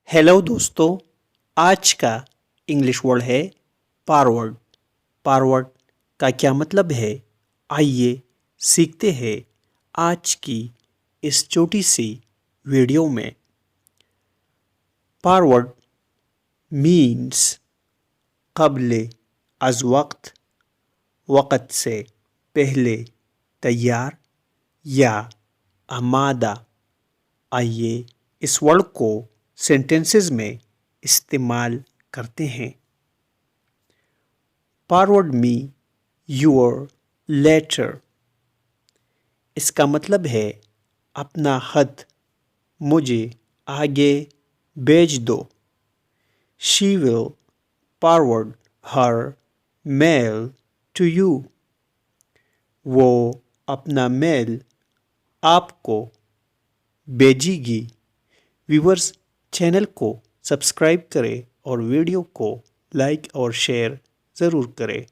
Hello दोस्तों। आज का इंग्लिश वर्ड है पारवर्ड। पारवर्ड का क्या मतलब है, आइए सीखते हैं आज की इस छोटी सी वीडियो में। पारवर्ड मीन्स क़ब्ले अज वक्त, वक़्त से पहले, तैयार या आमादा। आइए इस वर्ड को सेंटेंसेस में इस्तेमाल करते हैं। Forward me your letter. इसका मतलब है अपना खत मुझे आगे भेज दो। She will forward her mail to you. वो अपना मेल आपको भेजेगी। व्यूअर्स, चैनल को सब्सक्राइब करें और वीडियो को लाइक और शेयर ज़रूर करें।